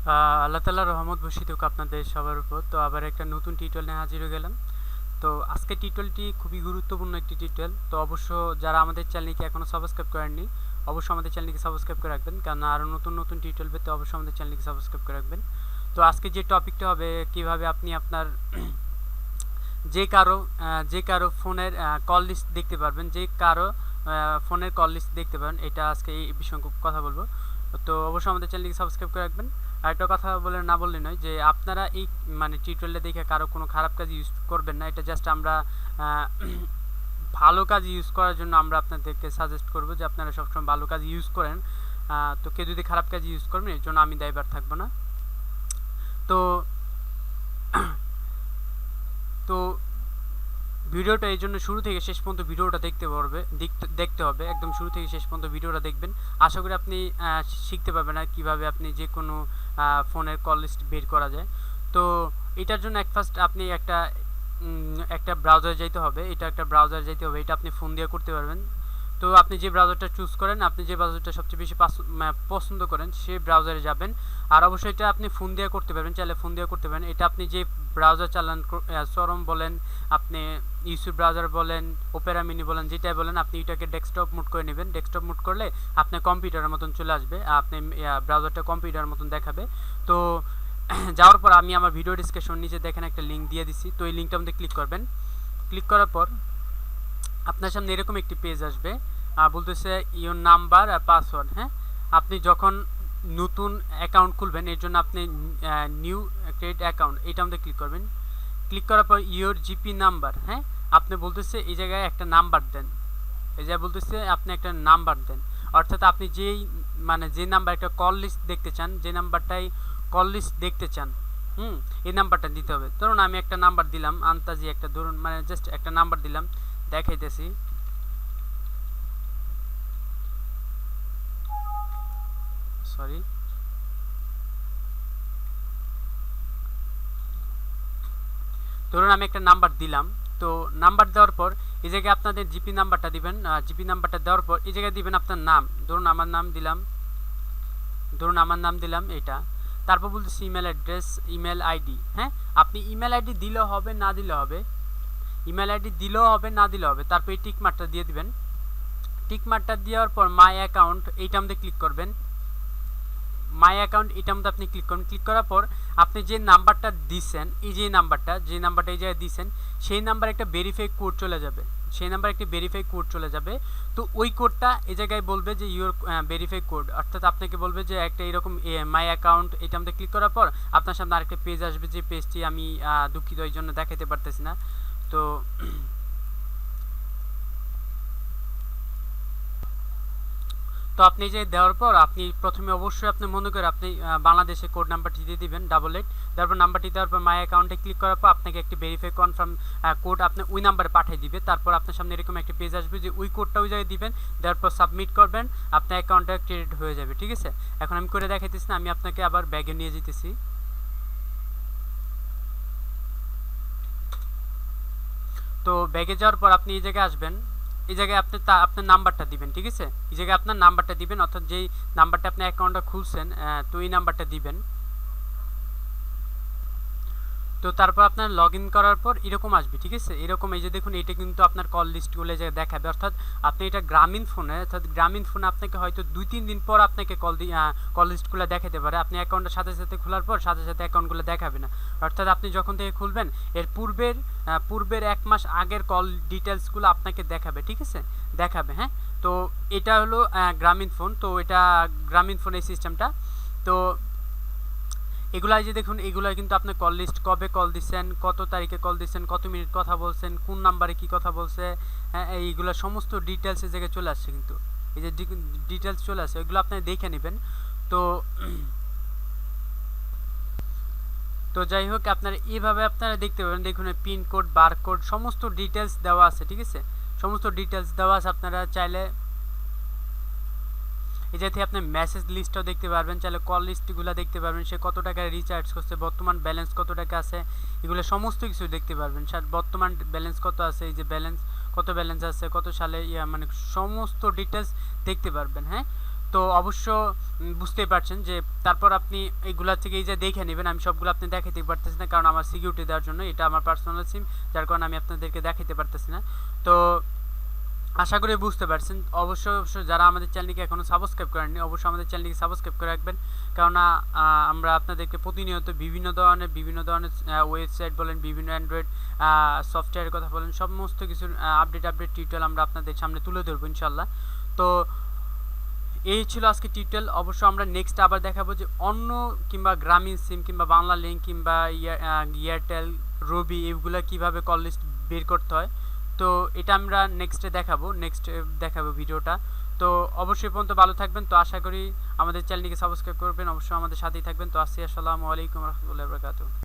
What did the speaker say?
আল্লাহ তাআলার রহমত বর্ষিত হোক আপনাদের সবার উপর। তো আবার একটা নতুন টিউটোরিয়াল নিয়ে হাজির হয়ে গেলাম। তো আজকের টিউটোরিয়ালটি খুবই গুরুত্বপূর্ণ একটি টিউটোরিয়াল। তো অবশ্য যারা আমাদের চ্যানেলকে এখনও সাবস্ক্রাইব করেননি, অবশ্যই আমাদের চ্যানেলকে সাবস্ক্রাইব করে রাখবেন, কারণ আরও নতুন নতুন টিউটোরিয়াল পেতে অবশ্যই আমাদের চ্যানেলকে সাবস্ক্রাইব করে রাখবেন। তো আজকে যে টপিকটা হবে, কিভাবে আপনি আপনার যে কারো ফোনের কল লিস্ট দেখতে পারবেন, যে কারো ফোনের কল লিস্ট দেখতে পারেন, এটা আজকে এই বিষয়ে কথা বলবো। তো অবশ্যই আমাদের চ্যানেলকে সাবস্ক্রাইব করে রাখবেন। আর একটা কথা না বললে নয়, যে আপনারা এই টিউটোরিয়ালটা দেখে কারো কোনো খারাপ কাজ ইউজ করবেন না। এটা জাস্ট আমরা ভালো কাজ ইউজ করার জন্য আমরা আপনাদেরকে সাজেস্ট করব যে আপনারা সবসময় ভালো কাজ ইউজ করেন। তো কেউ যদি খারাপ কাজ ইউজ করবেন, এর জন্য আমি দায়ভার থাকবো না। তো তো ভিডিওটা এই জন্য শুরু থেকে শেষ পর্যন্ত ভিডিওটা দেখতে হবে একদম শুরু থেকে শেষ পর্যন্ত ভিডিওটা দেখবেন। আশা করি আপনি শিখতে পারবেন আর কীভাবে আপনি যে কোনো ফোনের কল লিস্ট বের করা যায়। তো এটার জন্য ফার্স্ট আপনি একটা ব্রাউজার যাইতে হবে। এটা আপনি ফোন দিয়ে করতে পারবেন। তো আপনি যে ব্রাউজারটা চুজ করেন, আপনি যে ব্রাউজারটা সবচেয়ে বেশি পছন্দ করেন, সেই ব্রাউজারে যাবেন। আর অবশ্যই এটা আপনি ফোন দিয়ে করতে পারবেন, চাইলে ফোন দিয়ে করতে পারেন। এটা আপনি যে ব্রাউজার চালান, চরম বলেন, আপনি ইউসিব ব্রাউজার বলেন, ওপেরা মিনি বলেন, যেটাই বলেন, আপনি এটাকে ডেস্কটপ মুড করে নেবেন। ডেস্কটপ মুড করলে আপনার কম্পিউটারের মতন চলে আসবে, আপনি ব্রাউজারটা কম্পিউটারের মতন দেখাবে। তো যাওয়ার পর আমি আমার ভিডিও ডিসক্রিপশন নিচে দেখেন একটা লিঙ্ক দিয়ে দিছি। তো এই লিঙ্কটার মধ্যে ক্লিক করবেন। ক্লিক করার পর আপনার সামনে এরকম একটি পেজ আসবে, বলতেছে ইওর নাম্বার আর পাসওয়ার্ড। হ্যাঁ, আপনি যখন নতুন অ্যাকাউন্ট খুলবেন, এর জন্য আপনি নিউ ক্রিয়েট অ্যাকাউন্ট এইটার মধ্যে ক্লিক করবেন। ক্লিক করার পর ইওর জিপি নাম্বার, হ্যাঁ, আপনি বলতেছে এই জায়গায় একটা নাম্বার দেন। এই জায়গায় বলতেছে আপনি একটা নাম্বার দেন, অর্থাৎ আপনি যে নাম্বার একটা কল লিস্ট দেখতে চান, যে নাম্বারটাই কল লিস্ট দেখতে চান, এই নাম্বারটা দিতে হবে। ধরুন আমি একটা নাম্বার দিলাম, আন্তাজি একটা, ধরুন জাস্ট একটা নাম্বার দিলাম, দেখাইতেছি। সরি, ধরুন আমি একটা নাম্বার দিলাম। তো নাম্বার দেওয়ার পর এই জায়গায় আপনাদের জিপি নাম্বারটা দিবেন। জিপি নাম্বারটা দেওয়ার পর এই জায়গায় দিবেন আপনার নাম। ধরুন আমার নাম দিলাম এটা। তারপর বলতেছি ইমেল অ্যাড্রেস, ইমেল আইডি। হ্যাঁ, আপনি ইমেল আইডি দিলেও হবে, না দিলেও হবে। তারপর এই টিক মার্কটা দিয়ে দিবেন। টিক মার্কটা দেওয়ার পর মাই অ্যাকাউন্ট এইটা আমাদের ক্লিক করবেন। মাই অ্যাকাউন্ট এটার মধ্যে আপনি ক্লিক করুন। ক্লিক করার পর আপনি যে নাম্বারটা দিচ্ছেন, যে নাম্বারটা এই জায়গায় দিচ্ছেন, সেই নাম্বার একটা ভেরিফাই কোড চলে যাবে। তো ওই কোডটা এই জায়গায় বলবে যে ইউর ভেরিফাই কোড, অর্থাৎ আপনাকে বলবে যে একটা এরকম মাই অ্যাকাউন্ট এটা মধ্যে ক্লিক করার পর আপনার সামনে আরেকটা পেজ আসবে, যে পেজটি আমি দুঃখিত এই জন্য দেখাতে পারতেছি না। তো আপনি যে দেওয়ার পর আপনি প্রথমে অবশ্যই আপনি মনে করে আপনি বাংলাদেশের কোড নাম্বারটি দিয়ে দিবেন 88। তারপর নাম্বারটি দেওয়ার পর মাই অ্যাকাউন্টে ক্লিক করার পর আপনাকে একটি ভেরিফাই কনফার্ম কোড আপনি ওই নাম্বারে পাঠিয়ে দিবে। তারপর আপনার সামনে এরকম একটা পেজ আসবে, যে ওই কোডটা ওই জায়গায় দিবেন, দেওয়ার পর সাবমিট করবেন, আপনার অ্যাকাউন্টটা ক্রেডিট হয়ে যাবে। ঠিক আছে, এখন আমি করে দেখাইতেছি না, আমি আপনাকে আবার ব্যাগে নিয়ে যেতেছি। তো ব্যাগে যাওয়ার পর আপনি এই জায়গায় আসবেন। এই জায়গায় আপনি আপনার নাম্বারটা দিবেন। ঠিক আছে, এই জায়গায় আপনার নাম্বারটা দিবেন, অর্থাৎ যেই নাম্বারটা আপনি অ্যাকাউন্টটা খুলছেন, তো এই নাম্বারটা দিবেন। তো তারপর আপনার লগ ইন করার পর এরকম আসবে। ঠিক আছে, এরকম এই যে দেখুন, এটা কিন্তু আপনার কল লিস্টগুলো যে দেখাবে, অর্থাৎ আপনি এটা গ্রামীণ ফোনে আপনাকে হয়তো 2-3 দিন পর আপনাকে কল লিস্টগুলো দেখাতে পারে। আপনি অ্যাকাউন্টের সাথে সাথে খোলার পর সাথে সাথে অ্যাকাউন্টগুলো দেখাবে না, অর্থাৎ আপনি যখন থেকে খুলবেন এর পূর্বের 1 মাস আগের কল ডিটেলসগুলো আপনাকে দেখাবে। ঠিক আছে, দেখাবে। হ্যাঁ, তো এটা হলো গ্রামীণ ফোন। তো এটা গ্রামীণ ফোন এই সিস্টেমটা। তো এগুলা যে দেখুন, এগুলা কিন্তু আপনার কল লিস্ট, কবে কল দিচ্ছেন, কত তারিখে কল দিচ্ছেন, কত মিনিট কথা বলছেন, কোন নাম্বারে কি কথা বলছে, হ্যাঁ, এইগুলো সমস্ত ডিটেলস এই জায়গায় চলে আসছে। কিন্তু এই যে ডিটেলস চলে আসছে, ওইগুলো আপনি দেখে নেবেন। তো যাই হোক, আপনারা এইভাবে আপনারা দেখতে পাবেন। দেখুন পিনকোড, বারকোড সমস্ত ডিটেলস দেওয়া আছে। ঠিক আছে, সমস্ত ডিটেলস দেওয়া আছে। আপনারা চাইলে এই যাতে আপনি মেসেজ লিস্টটাও দেখতে পারবেন, চাইলে কল লিস্টগুলো দেখতে পারবেন, সে কত টাকা রিচার্জ করছে, বর্তমান ব্যালেন্স কত টাকা আছে, এগুলো সমস্ত কিছু দেখতে পারবেন। বর্তমান ব্যালেন্স কত আছে, এই যে কত ব্যালেন্স আছে, কত সালে সমস্ত ডিটেলস দেখতে পারবেন। হ্যাঁ, তো অবশ্য বুঝতেই পারছেন যে তারপর আপনি এইগুলা থেকে এই যে দেখে নেবেন, আমি সবগুলো আপনি দেখাতে পারতেছি না কারণ আমার সিকিউরিটি দেওয়ার জন্য, এটা আমার পার্সোনাল সিম, যার কারণে আমি আপনাদেরকে দেখাতে পারতেছি না। তো আশা করি বুঝতে পারছেন। অবশ্যই যারা আমাদের চ্যানেলকে এখনও সাবস্ক্রাইব করেননি অবশ্যই আমাদের চ্যানেলকে সাবস্ক্রাইব করে রাখবেন, কেননা আমরা আপনাদেরকে প্রতিনিয়ত বিভিন্ন ধরনের ওয়েবসাইট বলেন, বিভিন্ন অ্যান্ড্রয়েড সফটওয়্যারের কথা বলেন, সমস্ত কিছুর আপডেট টিউটোরিয়াল আমরা আপনাদের সামনে তুলে ধরবো ইনশাল্লাহ। তো এই ছিল আজকে টিউটোরিয়াল। অবশ্য আমরা নেক্সট আবার দেখাবো যে অন্য কিংবা গ্রামীণ সিম কিংবা বাংলা লিঙ্ক কিংবা এয়ারটেল, রবি, এগুলো কীভাবে কল লিস্ট বের করতে হয়, তো এটা আমরা নেক্সটে দেখাবো ভিডিওটা। তো অবশ্যই পর্যন্ত ভালো থাকবেন। তো আশা করি আমাদের চ্যানেলটিকে সাবস্ক্রাইব করবেন, অবশ্যই আমাদের সাথেই থাকবেন। তো আসসালামু আলাইকুম রহমতুল্লাহি ওয়া বারাকাতুহু।